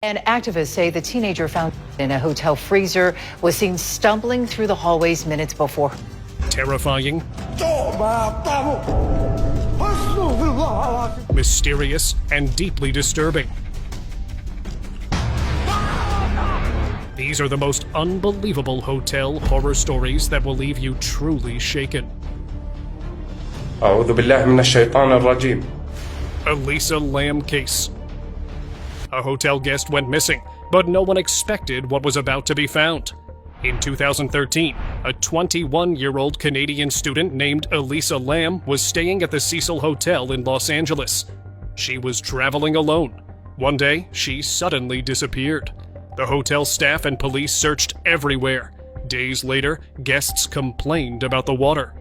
And activists say the teenager found in a hotel freezer was seen stumbling through the hallways minutes before. Terrifying, mysterious, and deeply disturbing. These are the most unbelievable hotel horror stories that will leave you truly shaken. أعوذ بالله من الشيطان الرجيم. Elisa Lam case. A hotel guest went missing, but no one expected what was about to be found. In 2013, a 21-year-old Canadian student named Elisa Lam was staying at the Cecil Hotel in Los Angeles. She was traveling alone. One day, she suddenly disappeared. The hotel staff and police searched everywhere. Days later, guests complained about the water.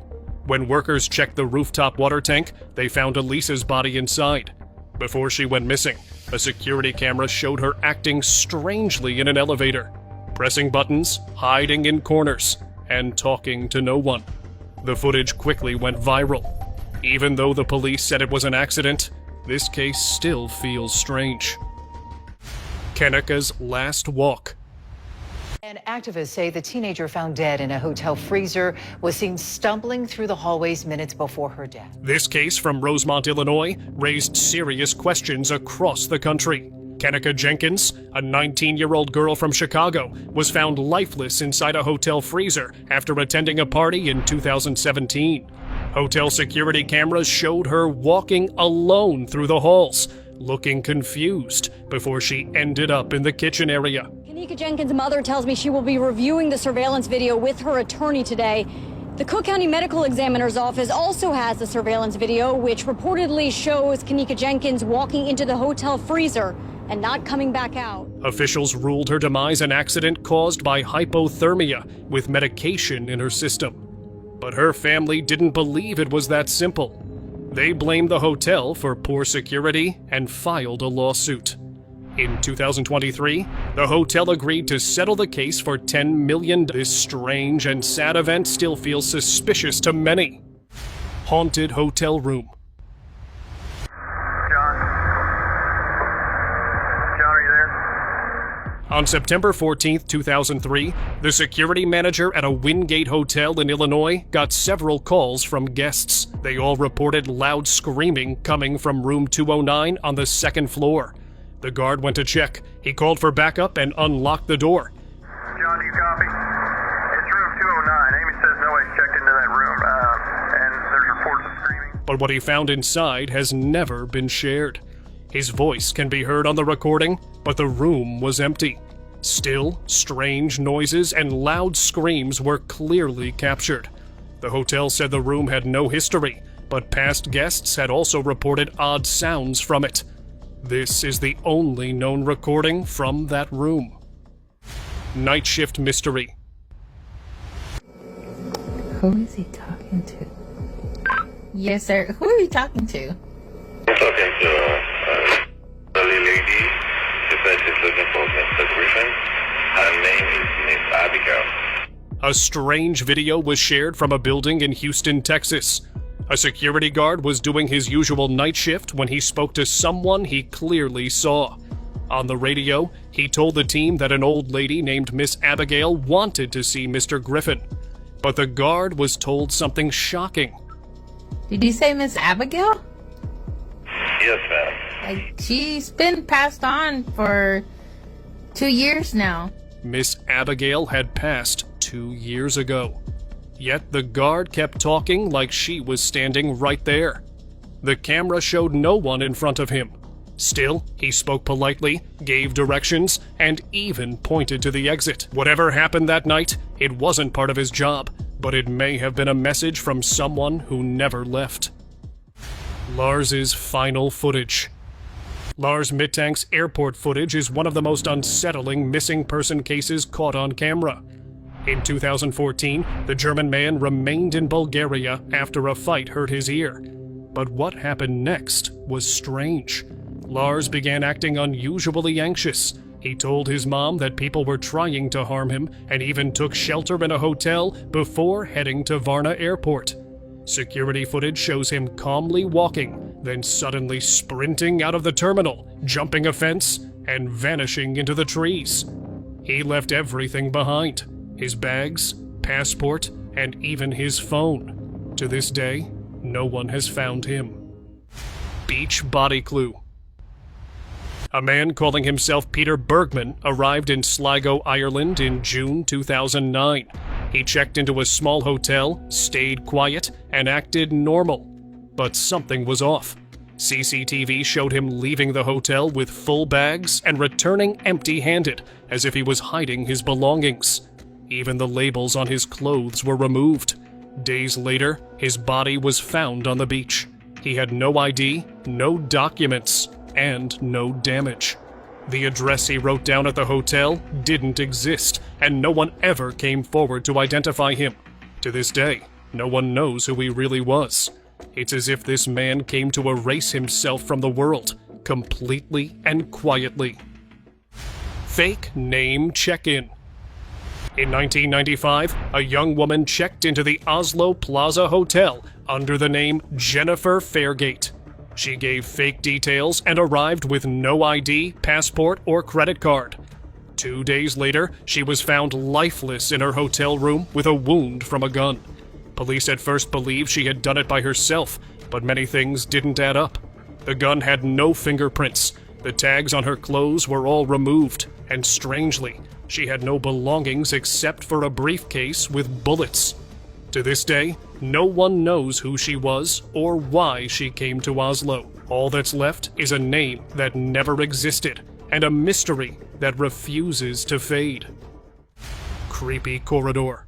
When workers checked the rooftop water tank, they found Elisa's body inside. Before she went missing, a security camera showed her acting strangely in an elevator, pressing buttons, hiding in corners, and talking to no one. The footage quickly went viral. Even though the police said it was an accident, this case still feels strange. Kenneca's last walk. And activists say the teenager found dead in a hotel freezer was seen stumbling through the hallways minutes before her death. This case from Rosemont, Illinois, raised serious questions across the country. Kenneca Jenkins, a 19-year-old girl from Chicago, was found lifeless inside a hotel freezer after attending a party in 2017. Hotel security cameras showed her walking alone through the halls, looking confused before she ended up in the kitchen area. Kanika Jenkins' mother tells me she will be reviewing the surveillance video with her attorney today. The Cook County Medical Examiner's Office also has the surveillance video, which reportedly shows Kanika Jenkins walking into the hotel freezer and not coming back out. Officials ruled her demise an accident caused by hypothermia with medication in her system. But her family didn't believe it was that simple. They blamed the hotel for poor security and filed a lawsuit. In 2023, the hotel agreed to settle the case for $10 million. This strange and sad event still feels suspicious to many. Haunted hotel room. John, are you there? On September 14, 2003, the security manager at a Wingate Hotel in Illinois got several calls from guests. They all reported loud screaming coming from room 209 on the second floor. The guard went to check. He called for backup and unlocked the door. John, do you copy? It's room 209. Amy says nobody's checked into that room, and there's reports of screaming. But what he found inside has never been shared. His voice can be heard on the recording, but the room was empty. Still, strange noises and loud screams were clearly captured. The hotel said the room had no history, but past guests had also reported odd sounds from it. This is the only known recording from that room. Night shift mystery. Who is he talking to? Yes, sir. Who are you talking to? I'm talking to the lady. She said she's looking for Mr. Griffin. Her name is Miss Abigail. A strange video was shared from a building in Houston, Texas. A security guard was doing his usual night shift when he spoke to someone he clearly saw. On the radio, he told the team that an old lady named Miss Abigail wanted to see Mr. Griffin. But the guard was told something shocking. Did you say Miss Abigail? Yes, ma'am. Like, she's been passed on for 2 years now. Miss Abigail had passed 2 years ago. Yet the guard kept talking like she was standing right there. The camera showed no one in front of him. Still, he spoke politely, gave directions, and even pointed to the exit. Whatever happened that night, it wasn't part of his job, but it may have been a message from someone who never left. Lars's final footage. Lars Mittank's airport footage is one of the most unsettling missing person cases caught on camera. In 2014, the German man remained in Bulgaria after a fight hurt his ear. But what happened next was strange. Lars began acting unusually anxious. He told his mom that people were trying to harm him and even took shelter in a hotel before heading to Varna Airport. Security footage shows him calmly walking, then suddenly sprinting out of the terminal, jumping a fence, and vanishing into the trees. He left everything behind: his bags, passport, and even his phone. To this day, no one has found him. Beach body clue. A man calling himself Peter Bergman arrived in Sligo, Ireland in June 2009. He checked into a small hotel, stayed quiet, and acted normal. But something was off. CCTV showed him leaving the hotel with full bags and returning empty-handed, as if he was hiding his belongings. Even the labels on his clothes were removed. Days later, his body was found on the beach. He had no ID, no documents, and no damage. The address he wrote down at the hotel didn't exist, and no one ever came forward to identify him. To this day, no one knows who he really was. It's as if this man came to erase himself from the world, completely and quietly. Fake name check-in. In 1995, a young woman checked into the Oslo Plaza Hotel under the name Jennifer Fairgate. She gave fake details and arrived with no ID, passport, or credit card. 2 days later, she was found lifeless in her hotel room with a wound from a gun. Police at first believed she had done it by herself, but many things didn't add up. The gun had no fingerprints, the tags on her clothes were all removed, and strangely, she had no belongings except for a briefcase with bullets. To this day, no one knows who she was or why she came to Oslo. All that's left is a name that never existed and a mystery that refuses to fade. Creepy corridor.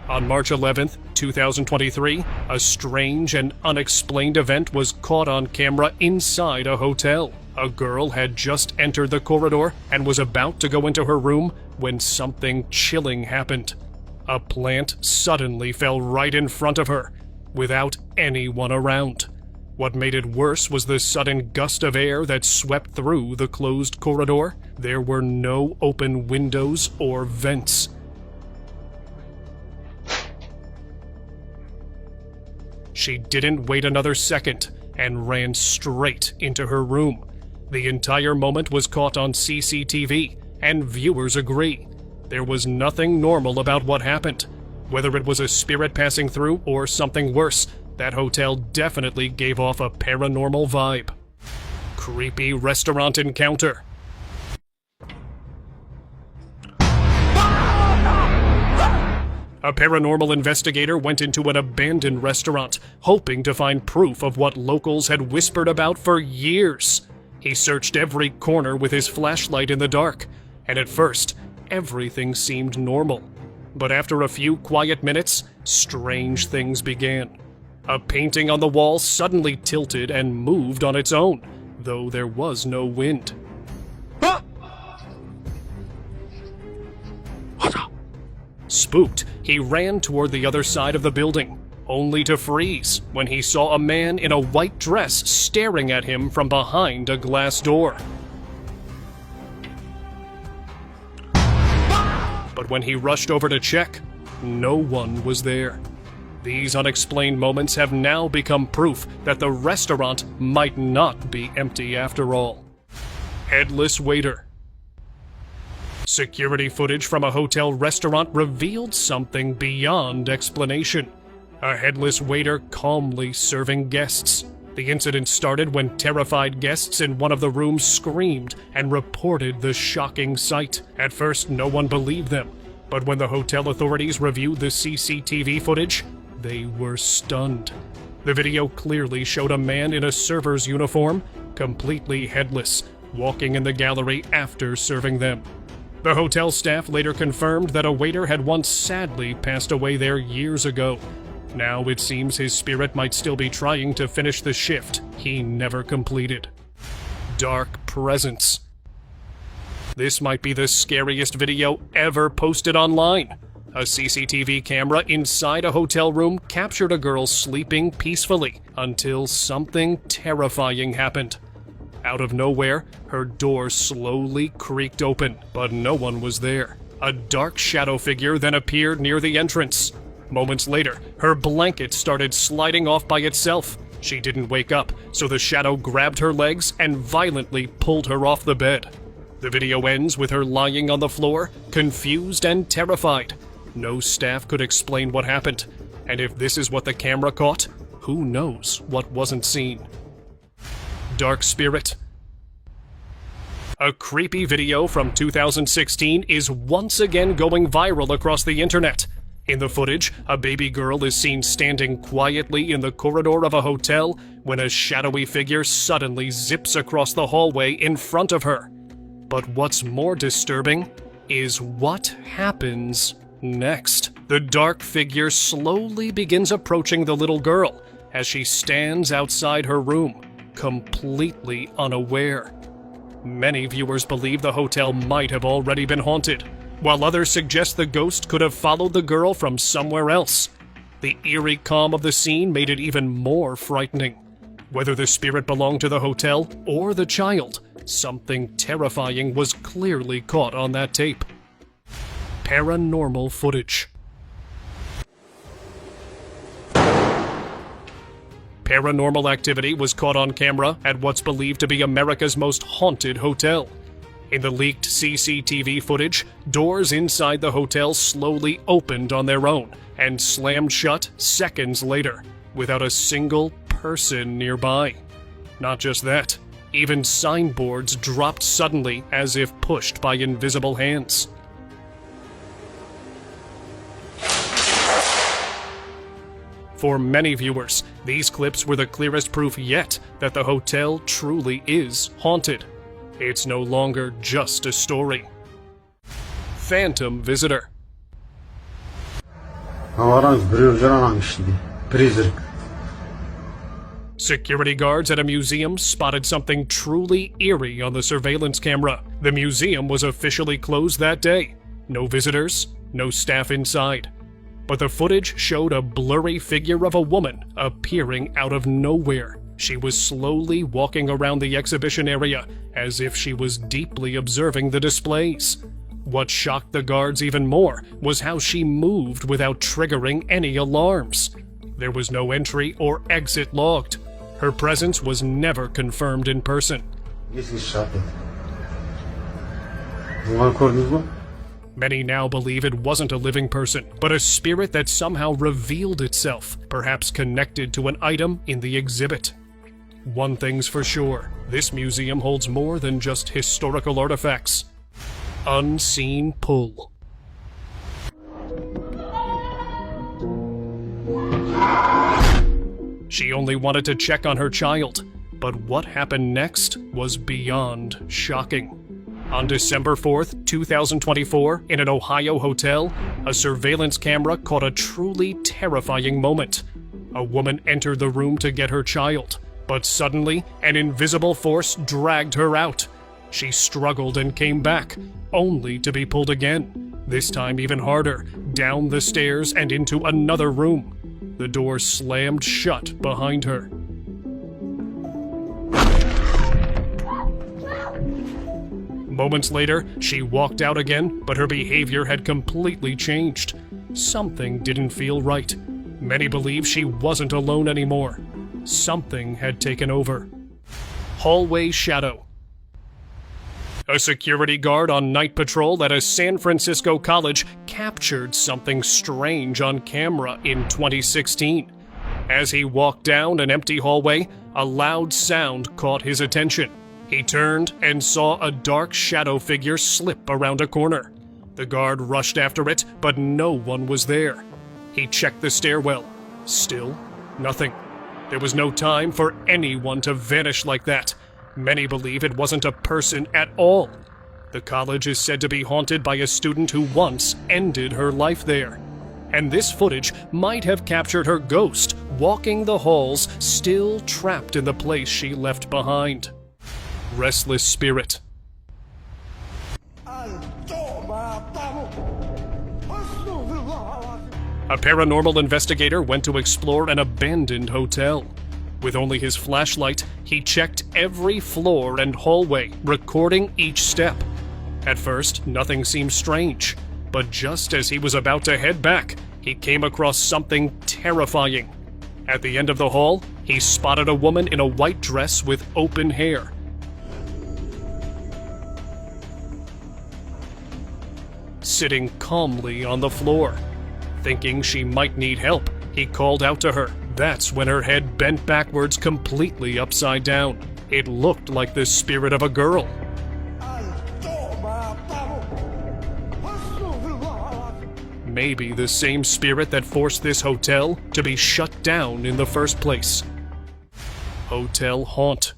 On March 11th, 2023, a strange and unexplained event was caught on camera inside a hotel. A girl had just entered the corridor and was about to go into her room when something chilling happened. A plant suddenly fell right in front of her, without anyone around. What made it worse was the sudden gust of air that swept through the closed corridor. There were no open windows or vents. She didn't wait another second and ran straight into her room. The entire moment was caught on CCTV, and viewers agree. There was nothing normal about what happened. Whether it was a spirit passing through or something worse, that hotel definitely gave off a paranormal vibe. Creepy restaurant encounter. A paranormal investigator went into an abandoned restaurant, hoping to find proof of what locals had whispered about for years. He searched every corner with his flashlight in the dark, and at first, everything seemed normal. But after a few quiet minutes, strange things began. A painting on the wall suddenly tilted and moved on its own, though there was no wind. Spooked, he ran toward the other side of the building, only to freeze when he saw a man in a white dress staring at him from behind a glass door. But when he rushed over to check, no one was there. These unexplained moments have now become proof that the restaurant might not be empty after all. Headless waiter. Security footage from a hotel restaurant revealed something beyond explanation. A headless waiter calmly serving guests. The incident started when terrified guests in one of the rooms screamed and reported the shocking sight. At first, no one believed them, but when the hotel authorities reviewed the CCTV footage, they were stunned. The video clearly showed a man in a server's uniform, completely headless, walking in the gallery after serving them. The hotel staff later confirmed that a waiter had once sadly passed away there years ago. Now it seems his spirit might still be trying to finish the shift he never completed. Dark presence. This might be the scariest video ever posted online. A CCTV camera inside a hotel room captured a girl sleeping peacefully until something terrifying happened. Out of nowhere, her door slowly creaked open, but no one was there. A dark shadow figure then appeared near the entrance. Moments later, her blanket started sliding off by itself. She didn't wake up, so the shadow grabbed her legs and violently pulled her off the bed. The video ends with her lying on the floor, confused and terrified. No staff could explain what happened, and if this is what the camera caught, who knows what wasn't seen. Dark Spirit. A creepy video from 2016 is once again going viral across the internet. In the footage, a baby girl is seen standing quietly in the corridor of a hotel when a shadowy figure suddenly zips across the hallway in front of her. But what's more disturbing is what happens next. The dark figure slowly begins approaching the little girl as she stands outside her room, completely unaware. Many viewers believe the hotel might have already been haunted, while others suggest the ghost could have followed the girl from somewhere else. The eerie calm of the scene made it even more frightening. Whether the spirit belonged to the hotel or the child, something terrifying was clearly caught on that tape. Paranormal footage. Paranormal activity was caught on camera at what's believed to be America's most haunted hotel. In the leaked CCTV footage, doors inside the hotel slowly opened on their own and slammed shut seconds later, without a single person nearby. Not just that, even signboards dropped suddenly as if pushed by invisible hands. For many viewers, these clips were the clearest proof yet that the hotel truly is haunted. It's no longer just a story. Phantom visitor. Security guards at a museum spotted something truly eerie on the surveillance camera. The museum was officially closed that day. No visitors, no staff inside. But the footage showed a blurry figure of a woman appearing out of nowhere. She was slowly walking around the exhibition area as if she was deeply observing the displays. What shocked the guards even more was how she moved without triggering any alarms. There was no entry or exit logged. Her presence was never confirmed in person. Many now believe it wasn't a living person, but a spirit that somehow revealed itself, perhaps connected to an item in the exhibit. One thing's for sure, this museum holds more than just historical artifacts. Unseen pull. She only wanted to check on her child, but what happened next was beyond shocking. On December 4th, 2024, in an Ohio hotel, a surveillance camera caught a truly terrifying moment. A woman entered the room to get her child, but suddenly, an invisible force dragged her out. She struggled and came back, only to be pulled again, this time even harder, down the stairs and into another room. The door slammed shut behind her. Moments later, she walked out again, but her behavior had completely changed. Something didn't feel right. Many believe she wasn't alone anymore. Something had taken over. Hallway shadow. A security guard on night patrol at a San Francisco college captured something strange on camera in 2016. As he walked down an empty hallway, a loud sound caught his attention. He turned and saw a dark shadow figure slip around a corner. The guard rushed after it, but no one was there. He checked the stairwell. Still, nothing. There was no time for anyone to vanish like that. Many believe it wasn't a person at all. The college is said to be haunted by a student who once ended her life there. And this footage might have captured her ghost walking the halls, still trapped in the place she left behind. Restless spirit. A paranormal investigator went to explore an abandoned hotel. With only his flashlight, he checked every floor and hallway, recording each step. At first, nothing seemed strange, but just as he was about to head back, he came across something terrifying. At the end of the hall, he spotted a woman in a white dress with open hair. Sitting calmly on the floor. Thinking she might need help, he called out to her. That's when her head bent backwards completely upside down. It looked like the spirit of a girl. Maybe the same spirit that forced this hotel to be shut down in the first place. Hotel haunt.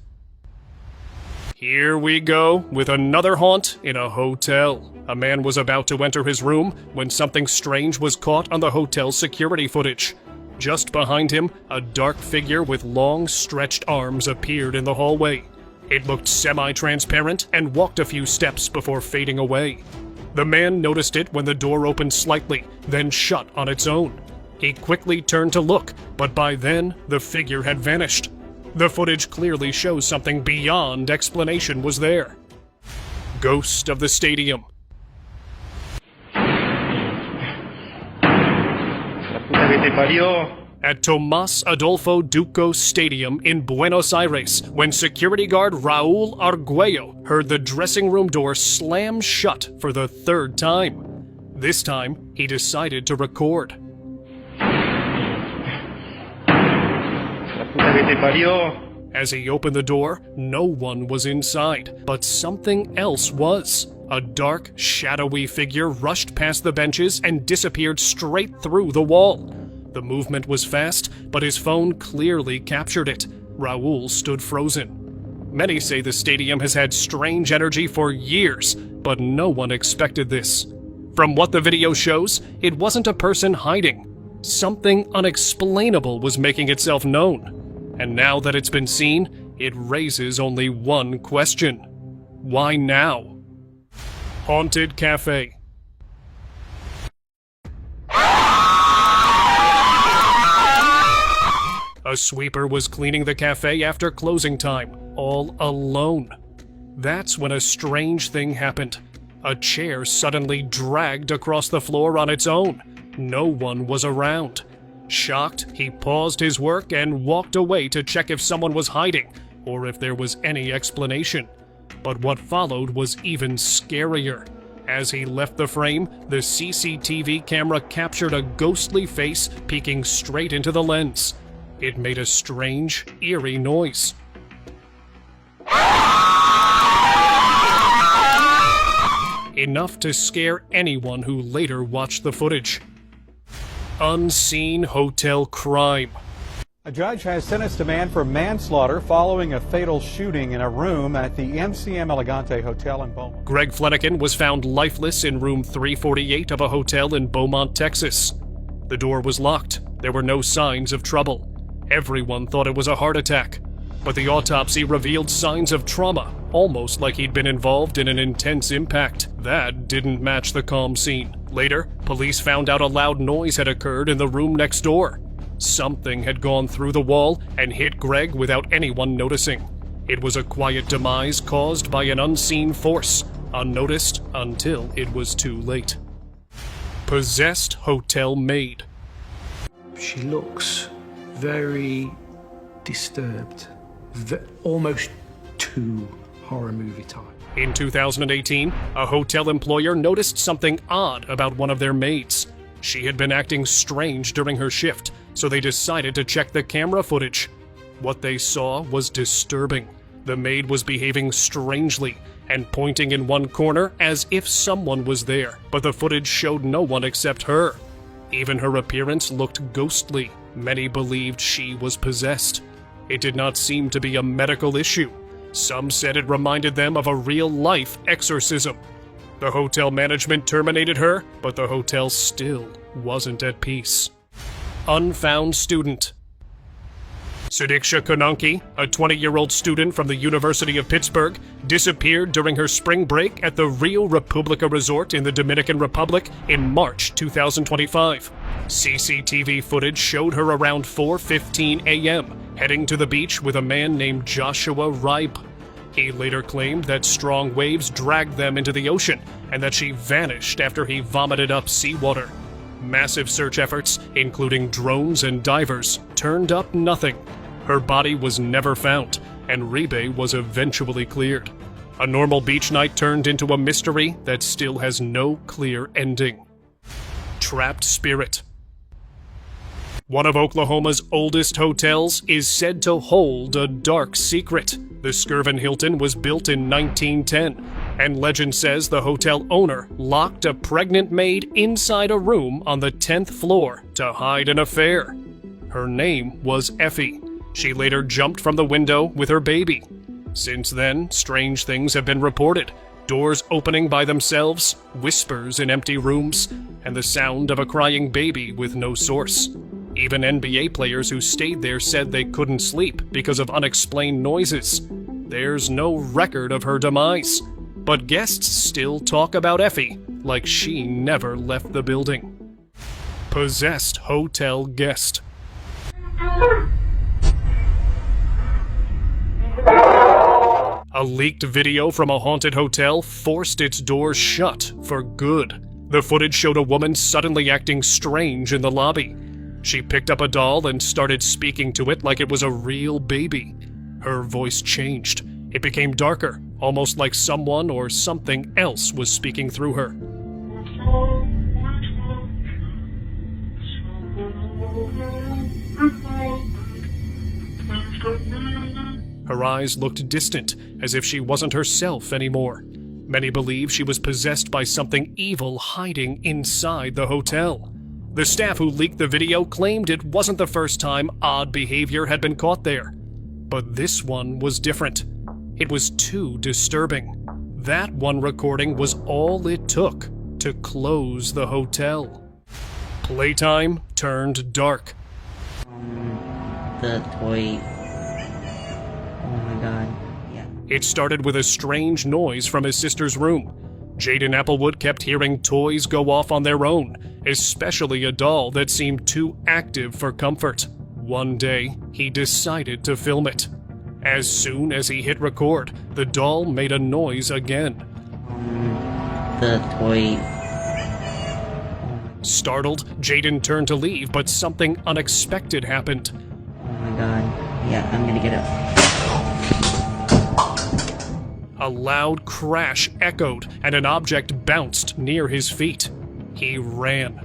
Here we go with another haunt in a hotel. A man was about to enter his room when something strange was caught on the hotel's security footage. Just behind him, a dark figure with long, stretched arms appeared in the hallway. It looked semi-transparent and walked a few steps before fading away. The man noticed it when the door opened slightly, then shut on its own. He quickly turned to look, but by then, the figure had vanished. The footage clearly shows something beyond explanation was there. Ghost of the Stadium. At Tomás Adolfo Duco Stadium in Buenos Aires, when security guard Raúl Arguello heard the dressing room door slam shut for the third time. This time, he decided to record. As he opened the door, no one was inside, but something else was. A dark, shadowy figure rushed past the benches and disappeared straight through the wall. The movement was fast, but his phone clearly captured it. Raúl stood frozen. Many say the stadium has had strange energy for years, but no one expected this. From what the video shows, it wasn't a person hiding. Something unexplainable was making itself known. And now that it's been seen, it raises only one question. Why now? Haunted Cafe. A sweeper was cleaning the cafe after closing time, all alone. That's when a strange thing happened. A chair suddenly dragged across the floor on its own. No one was around. Shocked, he paused his work and walked away to check if someone was hiding, or if there was any explanation. But what followed was even scarier. As he left the frame, the CCTV camera captured a ghostly face peeking straight into the lens. It made a strange, eerie noise. Enough to scare anyone who later watched the footage. Unseen hotel crime. A judge has sentenced a man for manslaughter following a fatal shooting in a room at the MCM Elegante Hotel in Beaumont. Greg Flanagan was found lifeless in room 348 of a hotel in Beaumont, Texas. The door was locked. There were no signs of trouble. Everyone thought it was a heart attack, but the autopsy revealed signs of trauma, almost like he'd been involved in an intense impact. That didn't match the calm scene. Later, police found out a loud noise had occurred in the room next door. Something had gone through the wall and hit Greg without anyone noticing. It was a quiet demise caused by an unseen force, unnoticed until it was too late. Possessed hotel maid. She looks very disturbed, almost too horror movie type. In 2018, a hotel employer noticed something odd about one of their maids. She had been acting strange during her shift, so they decided to check the camera footage. What they saw was disturbing. The maid was behaving strangely and pointing in one corner as if someone was there, but the footage showed no one except her. Even her appearance looked ghostly. Many believed she was possessed. It did not seem to be a medical issue. Some said it reminded them of a real-life exorcism. The hotel management terminated her, but the hotel still wasn't at peace. Unfound student. Sudiksha Konanki, a 20-year-old student from the University of Pittsburgh, disappeared during her spring break at the Rio Republica Resort in the Dominican Republic in March 2025. CCTV footage showed her around 4:15 a.m., heading to the beach with a man named Joshua Ripe. He later claimed that strong waves dragged them into the ocean and that she vanished after he vomited up seawater. Massive search efforts, including drones and divers, turned up nothing. Her body was never found, and Ribe was eventually cleared. A normal beach night turned into a mystery that still has no clear ending. Trapped spirit. One of Oklahoma's oldest hotels is said to hold a dark secret. The Skirvin Hilton was built in 1910, and legend says the hotel owner locked a pregnant maid inside a room on the 10th floor to hide an affair. Her name was Effie. She later jumped from the window with her baby. Since then, strange things have been reported. Doors opening by themselves, whispers in empty rooms, and the sound of a crying baby with no source. Even NBA players who stayed there said they couldn't sleep because of unexplained noises. There's no record of her demise, but guests still talk about Effie like she never left the building. Possessed hotel guest. A leaked video from a haunted hotel forced its doors shut for good. The footage showed a woman suddenly acting strange in the lobby. She picked up a doll and started speaking to it like it was a real baby. Her voice changed. It became darker, almost like someone or something else was speaking through her. Her eyes looked distant, as if she wasn't herself anymore. Many believe she was possessed by something evil hiding inside the hotel. The staff who leaked the video claimed it wasn't the first time odd behavior had been caught there. But this one was different. It was too disturbing. That one recording was all it took to close the hotel. Playtime turned dark. The toy. Oh my god. Yeah. It started with a strange noise from his sister's room. Jaden Applewood kept hearing toys go off on their own, especially a doll that seemed too active for comfort. One day, he decided to film it. As soon as he hit record, the doll made a noise again. The toy. Startled, Jaden turned to leave, but something unexpected happened. Oh my god. Yeah, I'm gonna get up. A loud crash echoed, and an object bounced near his feet. He ran.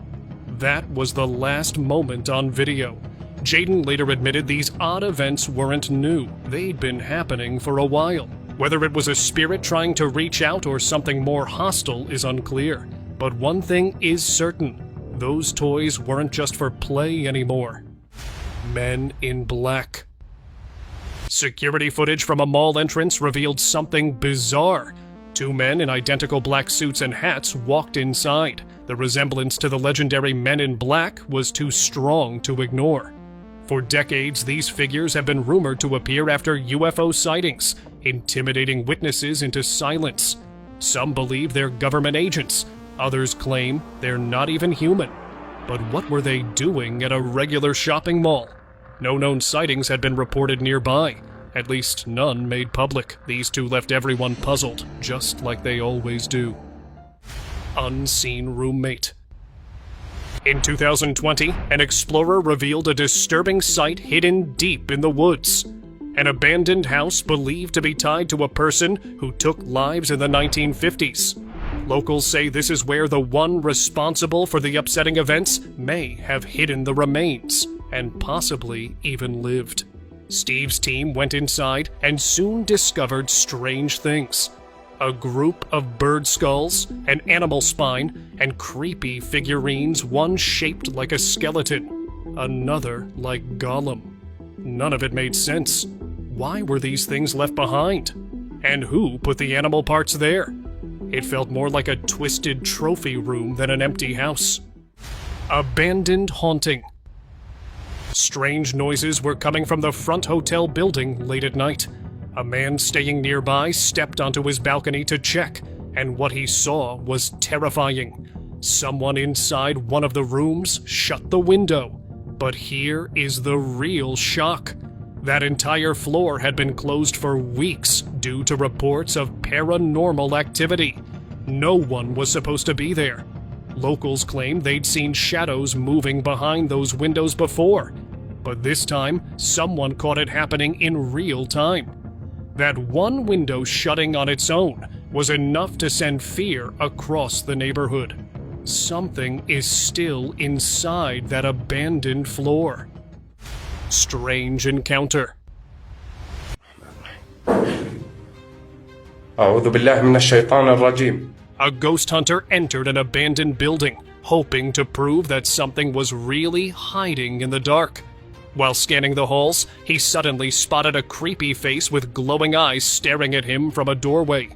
That was the last moment on video. Jaden later admitted these odd events weren't new. They'd been happening for a while. Whether it was a spirit trying to reach out or something more hostile is unclear. But one thing is certain. Those toys weren't just for play anymore. Men in Black. Security footage from a mall entrance revealed something bizarre. Two men in identical black suits and hats walked inside. The resemblance to the legendary Men in Black was too strong to ignore. For decades, these figures have been rumored to appear after UFO sightings, intimidating witnesses into silence. Some believe they're government agents. Others claim they're not even human. But what were they doing at a regular shopping mall? No known sightings had been reported nearby. At least none made public. These two left everyone puzzled, just like they always do. Unseen roommate. In 2020, an explorer revealed a disturbing sight hidden deep in the woods. An abandoned house believed to be tied to a person who took lives in the 1950s. Locals say this is where the one responsible for the upsetting events may have hidden the remains, and possibly even lived. Steve's team went inside and soon discovered strange things. A group of bird skulls, an animal spine, and creepy figurines, one shaped like a skeleton, another like Gollum. None of it made sense. Why were these things left behind? And who put the animal parts there? It felt more like a twisted trophy room than an empty house. Abandoned haunting. Strange noises were coming from the front hotel building late at night. A man staying nearby stepped onto his balcony to check, and what he saw was terrifying. Someone inside one of the rooms shut the window. But here is the real shock. That entire floor had been closed for weeks due to reports of paranormal activity. No one was supposed to be there. Locals claim they'd seen shadows moving behind those windows before, but this time someone caught it happening in real time. That one window shutting on its own was enough to send fear across the neighborhood. Something is still inside that abandoned floor. Strange encounter. أعوذ بالله من الشيطان الرجيم. A ghost hunter entered an abandoned building, hoping to prove that something was really hiding in the dark. While scanning the halls, he suddenly spotted a creepy face with glowing eyes staring at him from a doorway.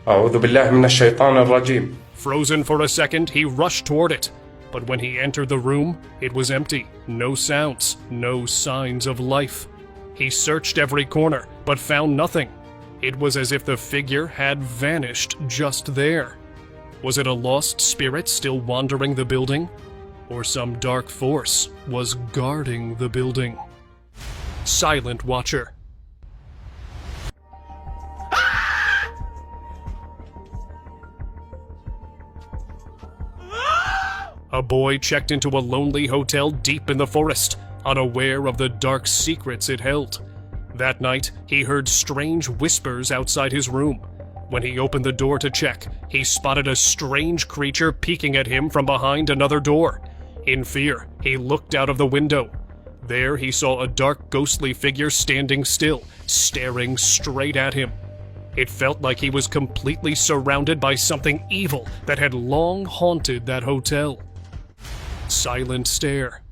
أعوذ بالله من الشيطان الرجيم. Frozen for a second, he rushed toward it. But when he entered the room, it was empty. No sounds, no signs of life. He searched every corner, but found nothing. It was as if the figure had vanished just there. Was it a lost spirit still wandering the building? Or some dark force was guarding the building? Silent Watcher. A boy checked into a lonely hotel deep in the forest, unaware of the dark secrets it held. That night, he heard strange whispers outside his room. When he opened the door to check, he spotted a strange creature peeking at him from behind another door. In fear, he looked out of the window. There he saw a dark, ghostly figure standing still, staring straight at him. It felt like he was completely surrounded by something evil that had long haunted that hotel. Silent stare.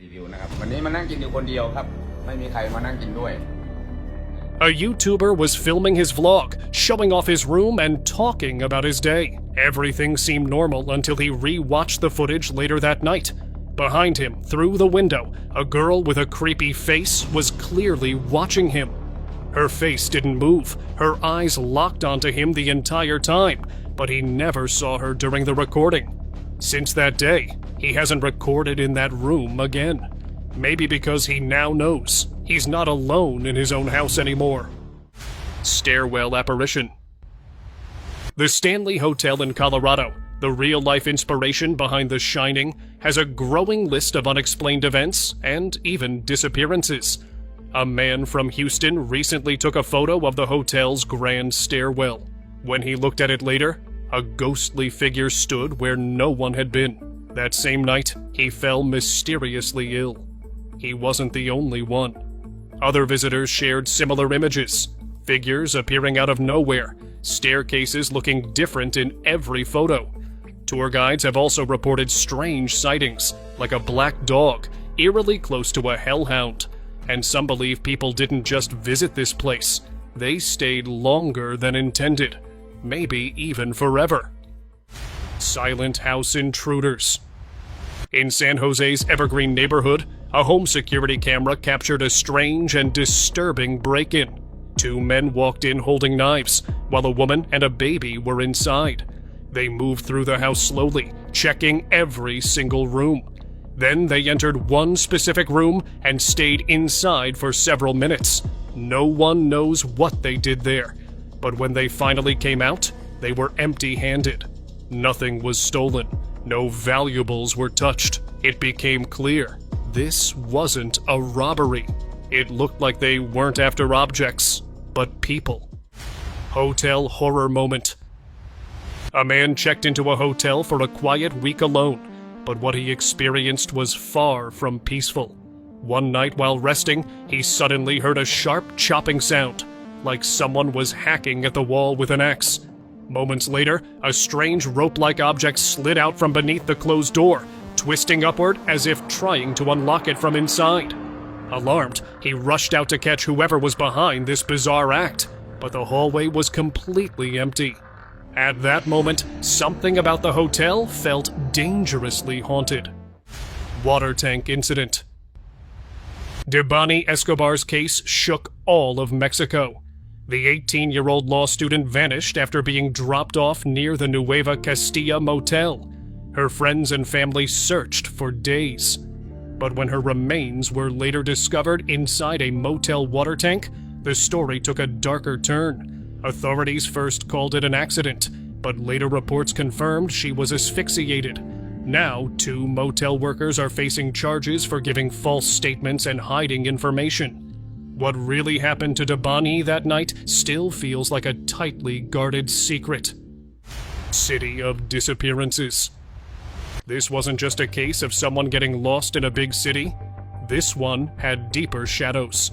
รีวิวนะครับวันนี้มานั่งกินอยู่คนเดียวครับไม่มีใครมานั่งกินด้วย A YouTuber was filming his vlog, showing off his room and talking about his day. Everything seemed normal until he re-watched the footage later that night. Behind him, through the window, a girl with a creepy face was clearly watching him. Her face didn't move, her eyes locked onto him the entire time, but he never saw her during the recording. Since that day, he hasn't recorded in that room again. Maybe because he now knows he's not alone in his own house anymore. Stairwell apparition. The Stanley Hotel in Colorado, the real-life inspiration behind The Shining, has a growing list of unexplained events and even disappearances. A man from Houston recently took a photo of the hotel's grand stairwell. When he looked at it later, a ghostly figure stood where no one had been. That same night, he fell mysteriously ill. He wasn't the only one. Other visitors shared similar images. Figures appearing out of nowhere, staircases looking different in every photo. Tour guides have also reported strange sightings, like a black dog, eerily close to a hellhound. And some believe people didn't just visit this place, they stayed longer than intended. Maybe even forever. Silent house intruders. In San Jose's Evergreen neighborhood, a home security camera captured a strange and disturbing break-in. Two men walked in holding knives, while a woman and a baby were inside. They moved through the house slowly, checking every single room. Then they entered one specific room and stayed inside for several minutes. No one knows what they did there. But when they finally came out, they were empty-handed. Nothing was stolen. No valuables were touched. It became clear this wasn't a robbery. It looked like they weren't after objects, but people. Hotel horror moment. A man checked into a hotel for a quiet week alone, but what he experienced was far from peaceful. One night while resting, he suddenly heard a sharp chopping sound, like someone was hacking at the wall with an axe. Moments later, a strange rope-like object slid out from beneath the closed door, twisting upward as if trying to unlock it from inside. Alarmed, he rushed out to catch whoever was behind this bizarre act, but the hallway was completely empty. At that moment, something about the hotel felt dangerously haunted. Water tank incident. Debani Escobar's case shook all of Mexico. The 18-year-old law student vanished after being dropped off near the Nueva Castilla motel. Her friends and family searched for days. But when her remains were later discovered inside a motel water tank, the story took a darker turn. Authorities first called it an accident, but later reports confirmed she was asphyxiated. Now, 2 motel workers are facing charges for giving false statements and hiding information. What really happened to Dabani that night still feels like a tightly guarded secret. City of disappearances. This wasn't just a case of someone getting lost in a big city. This one had deeper shadows.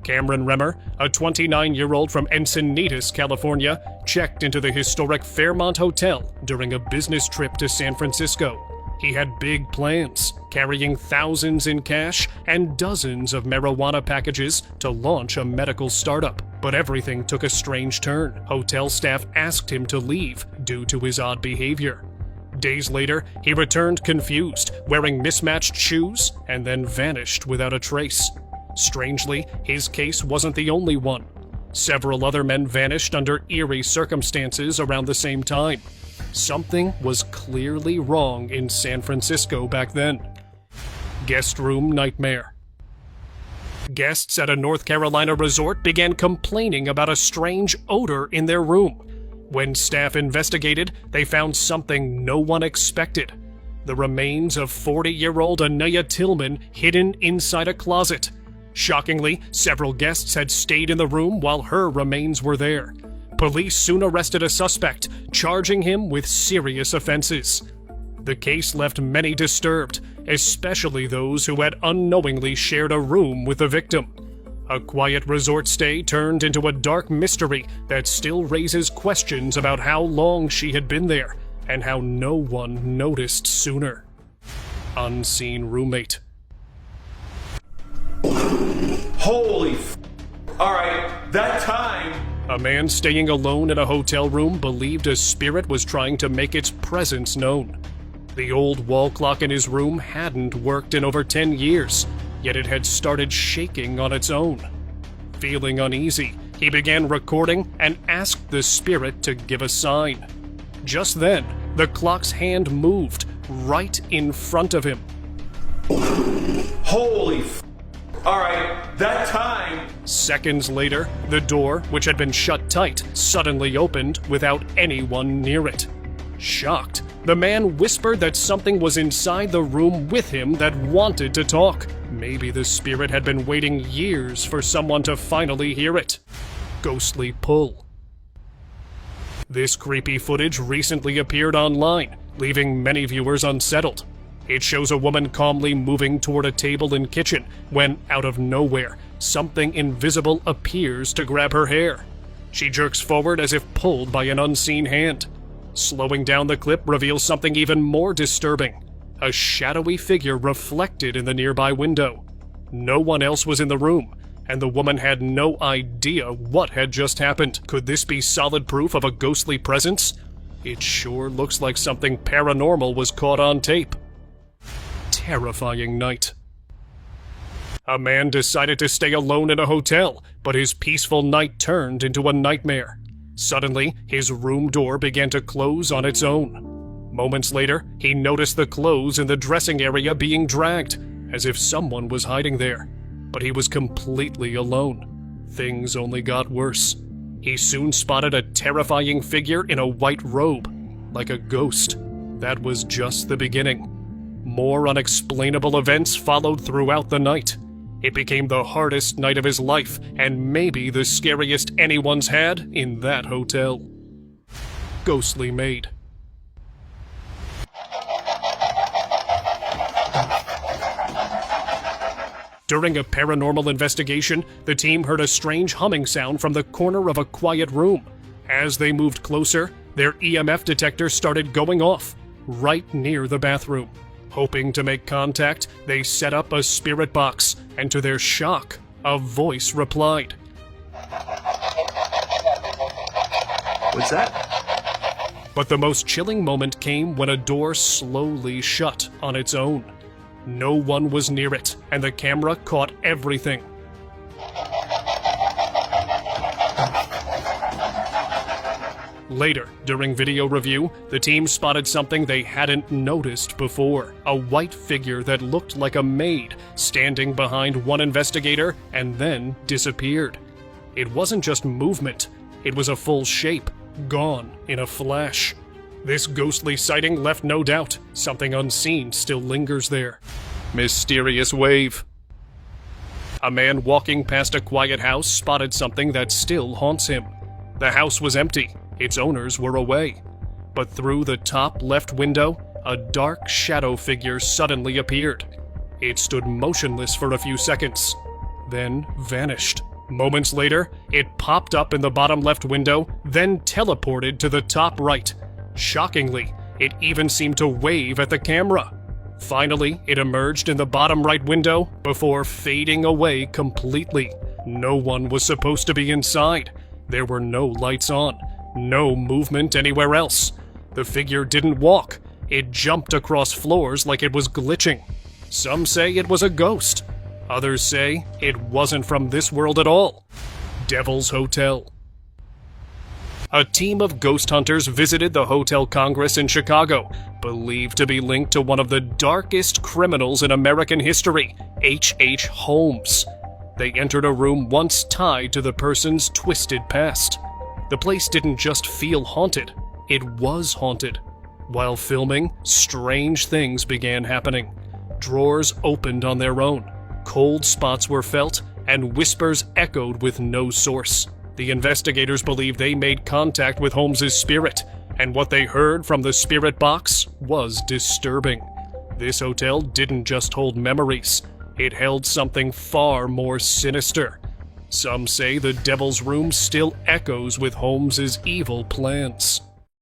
Cameron Remmer, a 29-year-old from Encinitas, California, checked into the historic Fairmont Hotel during a business trip to San Francisco. He had big plans, carrying thousands in cash and dozens of marijuana packages to launch a medical startup. But everything took a strange turn. Hotel staff asked him to leave due to his odd behavior. Days later, he returned confused, wearing mismatched shoes, and then vanished without a trace. Strangely, his case wasn't the only one. Several other men vanished under eerie circumstances around the same time. Something was clearly wrong in San Francisco back then. Guest room nightmare. Guests at a North Carolina resort began complaining about a strange odor in their room. When staff investigated, they found something no one expected. The remains of 40-year-old Anaya Tillman hidden inside a closet. Shockingly, several guests had stayed in the room while her remains were there. Police soon arrested a suspect, charging him with serious offenses. The case left many disturbed, especially those who had unknowingly shared a room with the victim. A quiet resort stay turned into a dark mystery that still raises questions about how long she had been there and how no one noticed sooner. Unseen roommate. Holy f***. Alright, that time... A man staying alone in a hotel room believed a spirit was trying to make its presence known. The old wall clock in his room hadn't worked in over 10 years, yet it had started shaking on its own. Feeling uneasy, he began recording and asked the spirit to give a sign. Just then, the clock's hand moved right in front of him. Holy f***. Alright, that time... Seconds later, the door, which had been shut tight, suddenly opened without anyone near it. Shocked, the man whispered that something was inside the room with him that wanted to talk. Maybe the spirit had been waiting years for someone to finally hear it. Ghostly pull. This creepy footage recently appeared online, leaving many viewers unsettled. It shows a woman calmly moving toward a table in kitchen when, out of nowhere, something invisible appears to grab her hair. She jerks forward as if pulled by an unseen hand. Slowing down the clip reveals something even more disturbing. A shadowy figure reflected in the nearby window. No one else was in the room, and the woman had no idea what had just happened. Could this be solid proof of a ghostly presence? It sure looks like something paranormal was caught on tape. Terrifying night. A man decided to stay alone in a hotel, but his peaceful night turned into a nightmare. Suddenly, his room door began to close on its own. Moments later, he noticed the clothes in the dressing area being dragged, as if someone was hiding there. But he was completely alone. Things only got worse. He soon spotted a terrifying figure in a white robe, like a ghost. That was just the beginning. More unexplainable events followed throughout the night. It became the hardest night of his life, and maybe the scariest anyone's had in that hotel. Ghostly maid. During a paranormal investigation, the team heard a strange humming sound from the corner of a quiet room. As they moved closer, their EMF detector started going off, right near the bathroom. Hoping to make contact, they set up a spirit box, and to their shock, a voice replied. What's that? But the most chilling moment came when a door slowly shut on its own. No one was near it, and the camera caught everything. Later, during video review, the team spotted something they hadn't noticed before. A white figure that looked like a maid, standing behind one investigator and then disappeared. It wasn't just movement, It was a full shape, gone in a flash. This ghostly sighting left no doubt something unseen still lingers there. Mysterious wave. A man walking past a quiet house spotted something that still haunts him. The house was empty, its owners were away. But through the top left window, a dark shadow figure suddenly appeared. It stood motionless for a few seconds, then vanished. Moments later, it popped up in the bottom left window, then teleported to the top right. Shockingly, it even seemed to wave at the camera. Finally, it emerged in the bottom right window before fading away completely. No one was supposed to be inside. There were no lights on, no movement anywhere else. The figure didn't walk. It jumped across floors like it was glitching. Some say it was a ghost. Others say it wasn't from this world at all. Devil's Hotel. A team of ghost hunters visited the Hotel Congress in Chicago, believed to be linked to one of the darkest criminals in American history, H.H. Holmes. They entered a room once tied to the person's twisted past. The place didn't just feel haunted, it was haunted. While filming, strange things began happening. Drawers opened on their own, cold spots were felt, and whispers echoed with no source. The investigators believe they made contact with Holmes's spirit, and what they heard from the spirit box was disturbing. This hotel didn't just hold memories, it held something far more sinister. Some say the Devil's Room still echoes with Holmes's evil plans.